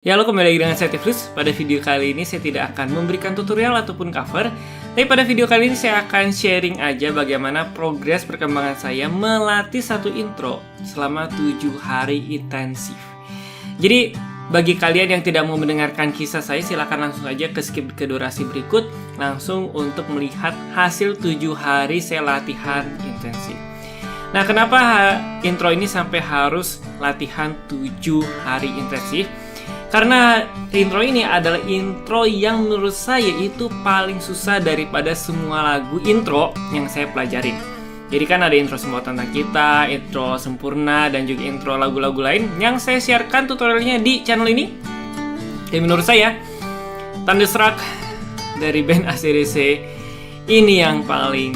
Ya, halo, kembali lagi dengan saya Tiflus. Pada video kali ini saya tidak akan memberikan tutorial ataupun cover. Tapi pada video kali ini saya akan sharing aja bagaimana progres perkembangan saya melatih satu intro selama 7 hari intensif. Jadi, bagi kalian yang tidak mau mendengarkan kisah saya, silakan langsung aja ke skip ke durasi berikut, langsung untuk melihat hasil 7 hari saya latihan intensif. Nah, kenapa intro ini sampai harus latihan 7 hari intensif? Karena intro ini adalah intro yang menurut saya itu paling susah daripada semua lagu intro yang saya pelajarin. Jadi kan ada intro Semua Tentang Kita, intro Sempurna, dan juga intro lagu-lagu lain yang saya sharekan tutorialnya di channel ini. Dan menurut saya, Thunderstruck dari band AC/DC ini yang paling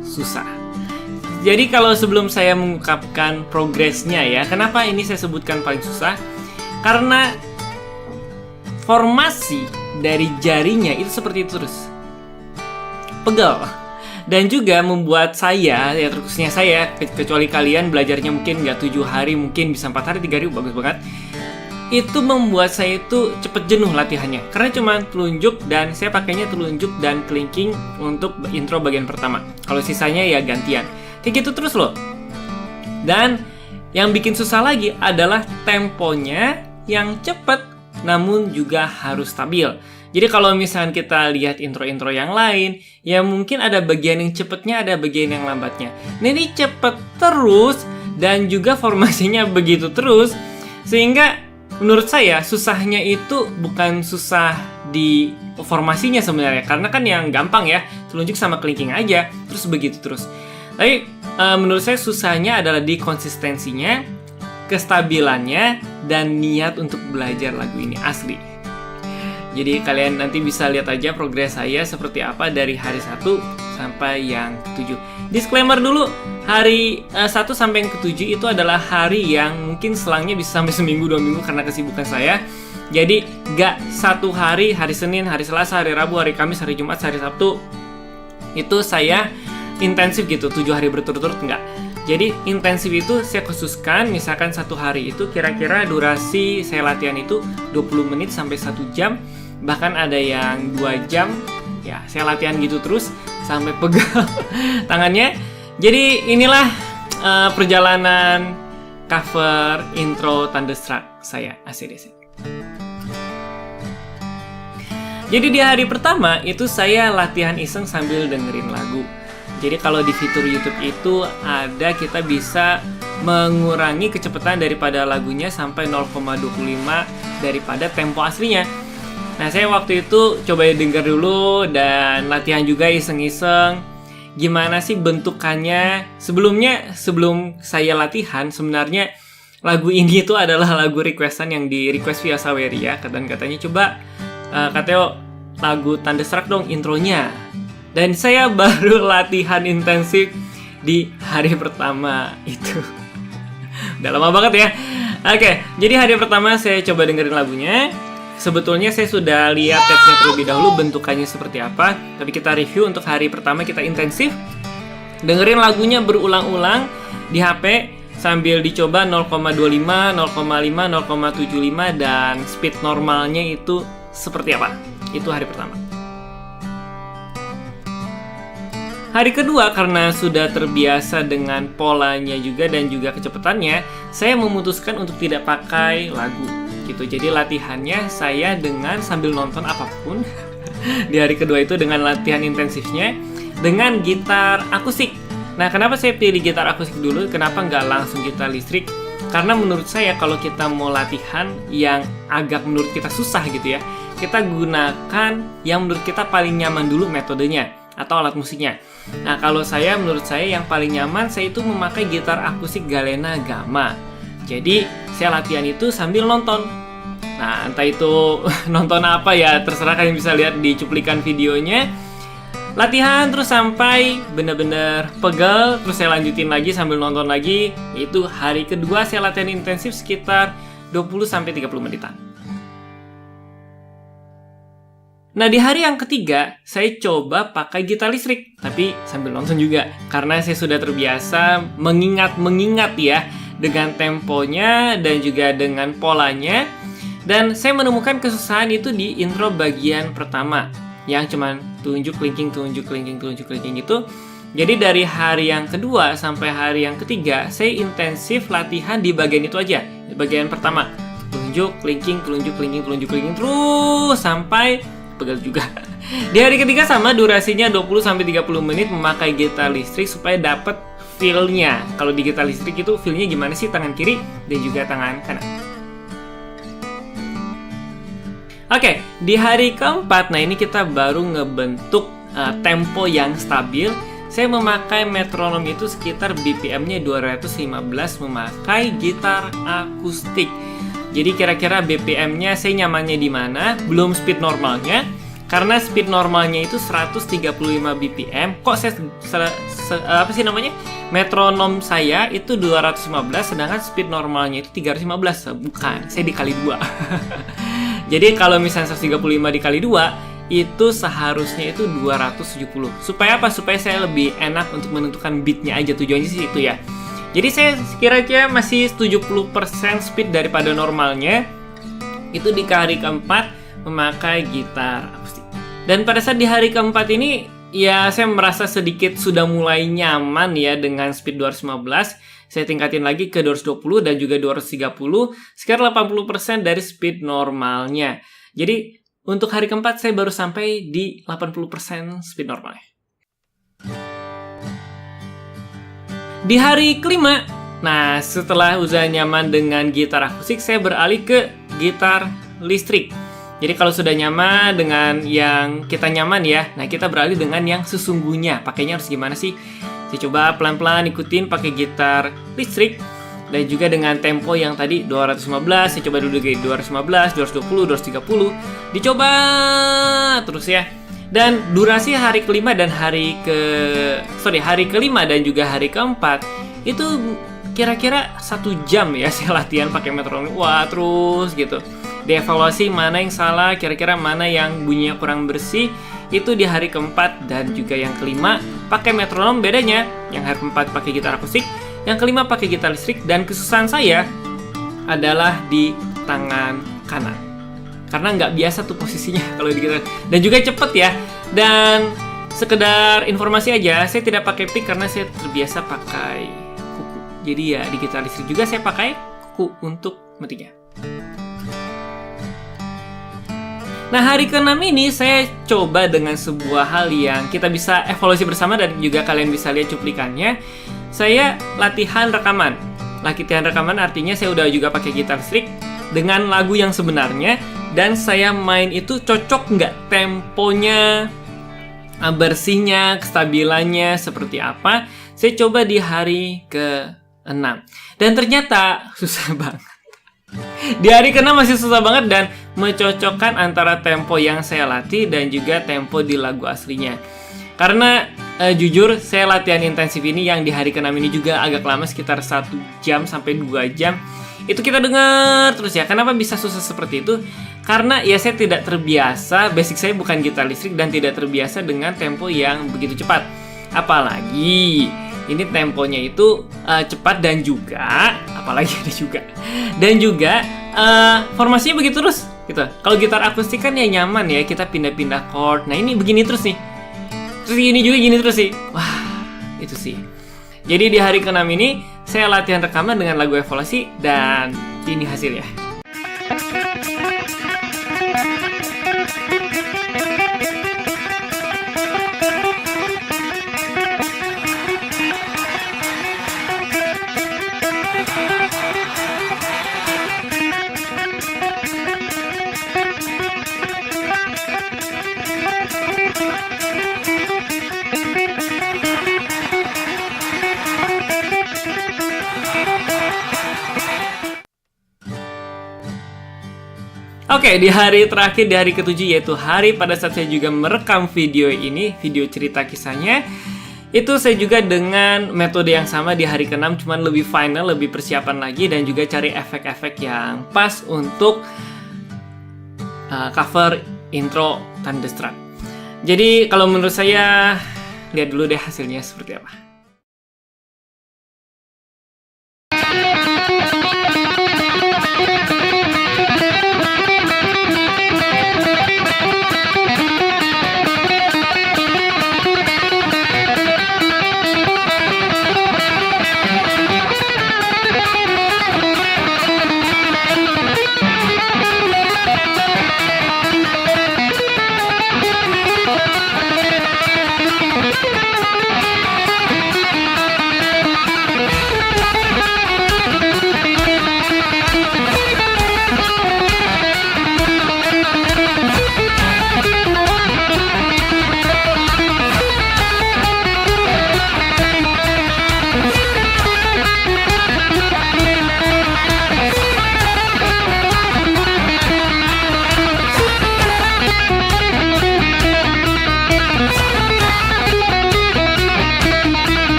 susah. Jadi kalau sebelum saya mengungkapkan progresnya ya, kenapa ini saya sebutkan paling susah? Karena formasi dari jarinya itu seperti itu terus, pegal, dan juga membuat saya, ya khususnya saya, kecuali kalian belajarnya mungkin nggak 7 hari, mungkin bisa 4 hari, 3 hari, bagus banget. Itu membuat saya itu cepet jenuh latihannya, karena cuma telunjuk, dan saya pakainya telunjuk dan kelingking untuk intro bagian pertama. Kalau sisanya ya gantian, kayak gitu terus loh. Dan yang bikin susah lagi adalah temponya yang cepet, namun juga harus stabil. Jadi kalau misalnya kita lihat intro-intro yang lain, ya mungkin ada bagian yang cepetnya, ada bagian yang lambatnya. Nah, ini cepet terus dan juga formasinya begitu terus, sehingga menurut saya susahnya itu bukan susah di formasinya sebenarnya, karena kan yang gampang ya, telunjuk sama kelingking aja, terus begitu terus. Tapi menurut saya susahnya adalah di konsistensinya, kestabilannya, dan niat untuk belajar lagu ini asli. Jadi kalian nanti bisa lihat aja progres saya seperti apa dari hari 1 sampai yang ke-7. Disclaimer dulu, hari 1 sampai yang ke-7 itu adalah hari yang mungkin selangnya bisa sampai seminggu 2 minggu karena kesibukan saya. Jadi gak satu hari, hari Senin, hari Selasa, hari Rabu, hari Kamis, hari Jumat, hari Sabtu itu saya intensif gitu, 7 hari berturut-turut, enggak. Jadi intensif itu saya khususkan, misalkan satu hari itu kira-kira durasi saya latihan itu 20 menit sampai 1 jam, bahkan ada yang 2 jam. Ya, saya latihan gitu terus sampai pegal tangannya. Jadi inilah perjalanan cover intro Thunderstruck saya AC/DC. Jadi di hari pertama itu saya latihan iseng sambil dengerin lagu. Jadi kalau di fitur YouTube itu ada, kita bisa mengurangi kecepatan daripada lagunya sampai 0,25 daripada tempo aslinya. Nah, saya waktu itu coba denger dulu dan latihan juga iseng-iseng. Gimana sih bentukannya? Sebelum saya latihan, sebenarnya lagu ini itu adalah lagu requestan yang di request via Saweria. Dan katanya coba Kateo lagu Thunderstruck dong intronya. Dan saya baru latihan intensif di hari pertama itu. Udah lama banget ya. Oke, jadi hari pertama saya coba dengerin lagunya. Sebetulnya saya sudah lihat tabnya terlebih dahulu bentukannya seperti apa. Tapi kita review untuk hari pertama kita intensif. Dengerin lagunya berulang-ulang di HP sambil dicoba 0,25, 0,5, 0,75 dan speed normalnya itu seperti apa. Itu hari pertama. Hari kedua, karena sudah terbiasa dengan polanya juga dan juga kecepatannya, saya memutuskan untuk tidak pakai lagu gitu. Jadi latihannya saya dengan sambil nonton apapun. Di hari kedua itu dengan latihan intensifnya dengan gitar akustik. Nah, kenapa saya pilih gitar akustik dulu? Kenapa nggak langsung gitar listrik? Karena menurut saya kalau kita mau latihan yang agak menurut kita susah gitu ya, kita gunakan yang menurut kita paling nyaman dulu metodenya atau alat musiknya. Nah, kalau menurut saya yang paling nyaman saya itu memakai gitar akustik Galena Gamma. Jadi saya latihan itu sambil nonton. Nah, entah itu nonton apa ya, terserah, kalian bisa lihat di cuplikan videonya. Latihan terus sampai bener-bener pegal, terus saya lanjutin lagi sambil nonton lagi. Itu hari kedua saya latihan intensif sekitar 20-30 menitan. Nah, di hari yang ketiga, saya coba pakai gitar listrik, tapi sambil nonton juga. Karena saya sudah terbiasa mengingat ya, dengan temponya dan juga dengan polanya. Dan saya menemukan kesusahan itu di intro bagian pertama, yang cuman tunjuk linking itu. Jadi dari hari yang kedua sampai hari yang ketiga, saya intensif latihan di bagian itu aja, di bagian pertama. Tunjuk linking terus sampai pegel juga. Di hari ketiga sama, durasinya 20-30 menit memakai gitar listrik supaya dapat feel-nya. Kalau di gitar listrik itu feel-nya gimana sih tangan kiri dan juga tangan kanan. Oke, di hari keempat, nah ini kita baru ngebentuk tempo yang stabil. Saya memakai metronom itu sekitar BPM-nya 215 memakai gitar akustik. Jadi kira-kira BPM-nya saya nyamannya di mana? Belum speed normalnya. Karena speed normalnya itu 135 BPM. Kok metronom saya itu 215, sedangkan speed normalnya itu 315. Bukan, saya dikali 2. Jadi kalau misalnya 135 dikali 2, itu seharusnya itu 270. Supaya apa? Supaya saya lebih enak untuk menentukan beatnya aja. Tujuannya sih itu ya. Jadi saya kira-kira masih 70% speed daripada normalnya. Itu di hari keempat memakai gitar akustik. Dan pada saat di hari keempat ini, ya saya merasa sedikit sudah mulai nyaman ya dengan speed 215. Saya tingkatin lagi ke 220 dan juga 230, sekitar 80% dari speed normalnya. Jadi untuk hari keempat saya baru sampai di 80% speed normalnya. Di hari kelima, nah setelah udah nyaman dengan gitar akustik, saya beralih ke gitar listrik. Jadi kalau sudah nyaman dengan yang kita nyaman ya, nah kita beralih dengan yang sesungguhnya. Pakainya harus gimana sih? Saya coba pelan-pelan ikutin pakai gitar listrik. Dan juga dengan tempo yang tadi 215, saya coba dulu di 215, 220, 230. Dicoba terus ya. Dan durasi hari kelima dan hari kelima dan juga hari keempat itu kira-kira 1 jam ya saya latihan pakai metronom. Wah, terus gitu. Dievaluasi mana yang salah, kira-kira mana yang bunyinya kurang bersih. Itu di hari keempat dan juga yang kelima pakai metronom. Bedanya yang hari keempat pakai gitar akustik, yang kelima pakai gitar listrik. Dan kesusahan saya adalah di tangan kanan, karena nggak biasa tuh posisinya kalau di gitar. Dan juga cepet ya. Dan sekedar informasi aja, saya tidak pakai pick karena saya terbiasa pakai kuku. Jadi ya di gitar listrik juga saya pakai kuku untuk metinya. Nah, hari ke-6 ini saya coba dengan sebuah hal yang kita bisa evaluasi bersama dan juga kalian bisa lihat cuplikannya. Saya latihan rekaman. Latihan rekaman artinya saya udah juga pakai gitar listrik dengan lagu yang sebenarnya, dan saya main itu cocok nggak temponya, bersihnya, kestabilannya seperti apa. Saya coba di hari ke-6 dan ternyata susah banget. Di hari ke-6 masih susah banget dan mencocokkan antara tempo yang saya latih dan juga tempo di lagu aslinya. Karena jujur saya latihan intensif ini yang di hari ke-6 ini juga agak lama, sekitar 1 jam sampai 2 jam. Itu kita dengar terus ya. Kenapa bisa susah seperti itu? Karena ya saya tidak terbiasa, basic saya bukan gitar listrik dan tidak terbiasa dengan tempo yang begitu cepat. Apalagi ini temponya itu cepat dan juga dan juga formasinya begitu terus gitu. Kalau gitar akustik kan ya nyaman ya, kita pindah-pindah chord. Nah ini begini terus nih, terus ini juga gini terus sih. Wah itu sih. Jadi di hari ke-6 ini saya latihan rekaman dengan lagu evaluasi dan ini hasilnya. Oke, di hari terakhir, di hari ke-7, yaitu hari pada saat saya juga merekam video ini, video cerita kisahnya, itu saya juga dengan metode yang sama di hari ke-6, cuman lebih final, lebih persiapan lagi, dan juga cari efek-efek yang pas untuk cover intro Thunderstruck. Jadi kalau menurut saya, lihat dulu deh hasilnya seperti apa.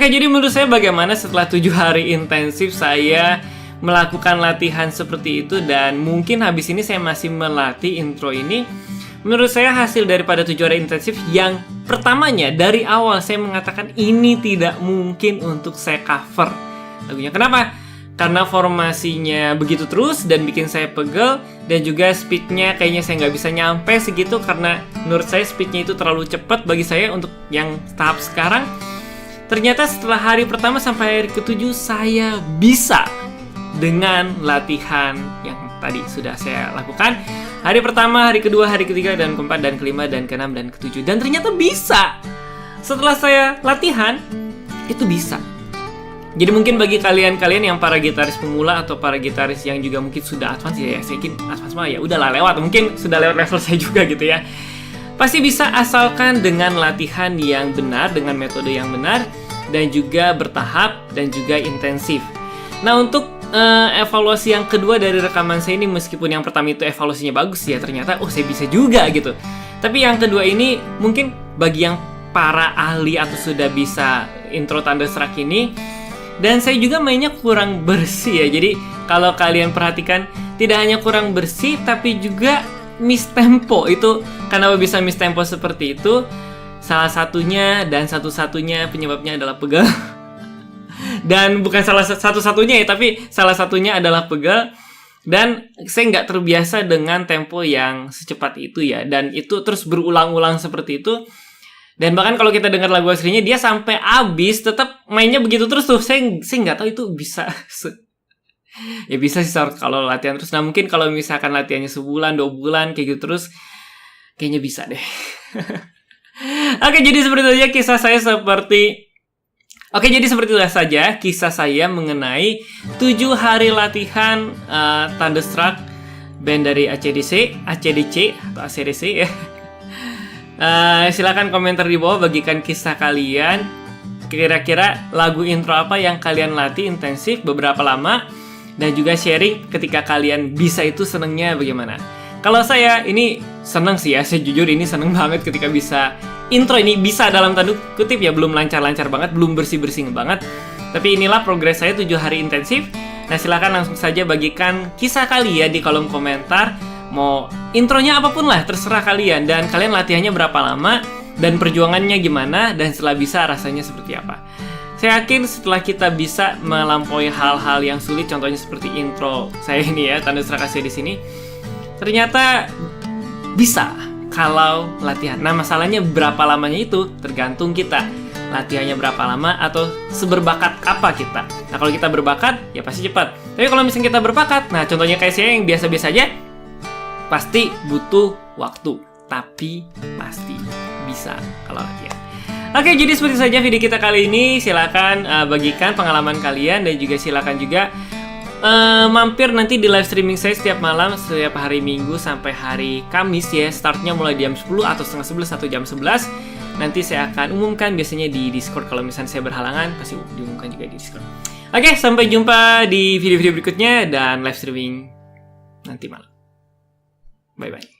Oke, jadi menurut saya bagaimana setelah 7 hari intensif saya melakukan latihan seperti itu, dan mungkin habis ini saya masih melatih intro ini. Menurut saya hasil daripada 7 hari intensif yang pertamanya dari awal saya mengatakan ini tidak mungkin untuk saya cover lagunya. Kenapa? Karena formasinya begitu terus dan bikin saya pegel, dan juga speednya kayaknya saya nggak bisa nyampe segitu, karena menurut saya speednya itu terlalu cepat bagi saya untuk yang tahap sekarang. Ternyata setelah hari pertama sampai hari ke-7 saya bisa dengan latihan yang tadi sudah saya lakukan. Hari pertama, hari kedua, hari ketiga, dan keempat, dan kelima, dan keenam, dan ketujuh. Dan ternyata bisa. Setelah saya latihan, itu bisa. Jadi mungkin bagi kalian-kalian yang para gitaris pemula atau para gitaris yang juga mungkin sudah advance, ya saya yakin advance mah ya udahlah lewat. Mungkin sudah lewat level saya juga gitu ya. Pasti bisa asalkan dengan latihan yang benar, dengan metode yang benar, dan juga bertahap, dan juga intensif. Nah, untuk evaluasi yang kedua dari rekaman saya ini, meskipun yang pertama itu evaluasinya bagus ya, ternyata saya bisa juga gitu. Tapi yang kedua ini mungkin bagi yang para ahli atau sudah bisa intro Thunderstruck ini, dan saya juga mainnya kurang bersih ya. Jadi kalau kalian perhatikan, tidak hanya kurang bersih tapi juga miss tempo. Itu kenapa bisa miss tempo seperti itu? Salah satunya dan satu-satunya penyebabnya adalah pegel. Dan bukan salah satu-satunya ya, tapi salah satunya adalah pegel. Dan saya nggak terbiasa dengan tempo yang secepat itu ya. Dan itu terus berulang-ulang seperti itu. Dan bahkan kalau kita dengar lagu aslinya, dia sampai habis tetap mainnya begitu terus tuh. Saya nggak tahu itu bisa. Ya bisa sih kalau latihan terus. Nah mungkin kalau misalkan latihannya sebulan, 2 bulan kayak gitu terus, kayaknya bisa deh. Oke, jadi seperti itu saja kisah saya seperti itu saja kisah saya mengenai 7 hari latihan Thunderstruck, band dari ACDC atau ACDC ya. Silakan komentar di bawah, bagikan kisah kalian. Kira-kira lagu intro apa yang kalian latih intensif beberapa lama, dan juga sharing ketika kalian bisa itu senengnya bagaimana. Kalau saya ini seneng sih ya, saya jujur ini seneng banget ketika bisa intro ini, bisa dalam tanda kutip ya, belum lancar-lancar banget, belum bersih-bersih banget. Tapi inilah progres saya 7 hari intensif. Nah silakan langsung saja bagikan kisah kalian di kolom komentar. Mau intronya apapun lah, terserah kalian. Dan kalian latihannya berapa lama, dan perjuangannya gimana, dan setelah bisa rasanya seperti apa. Saya yakin setelah kita bisa melampaui hal-hal yang sulit, contohnya seperti intro saya ini ya, Thunderstruck di sini, ternyata bisa kalau latihan. Nah masalahnya berapa lamanya itu tergantung kita. Latihannya berapa lama atau seberbakat apa kita. Nah kalau kita berbakat ya pasti cepat. Tapi kalau misalnya kita berbakat, nah contohnya kayak saya yang biasa-biasa aja, pasti butuh waktu. Tapi pasti bisa kalau latihan. Oke, jadi seperti saja video kita kali ini. Silakan bagikan pengalaman kalian, dan juga silakan juga mampir nanti di live streaming saya setiap malam, setiap hari Minggu sampai hari Kamis ya. Startnya mulai jam 10 atau setengah 11 atau jam 11. Nanti saya akan umumkan biasanya di Discord. Kalau misalnya saya berhalangan, pasti diumumkan juga di Discord. Oke, sampai jumpa di video-video berikutnya dan live streaming nanti malam. Bye-bye.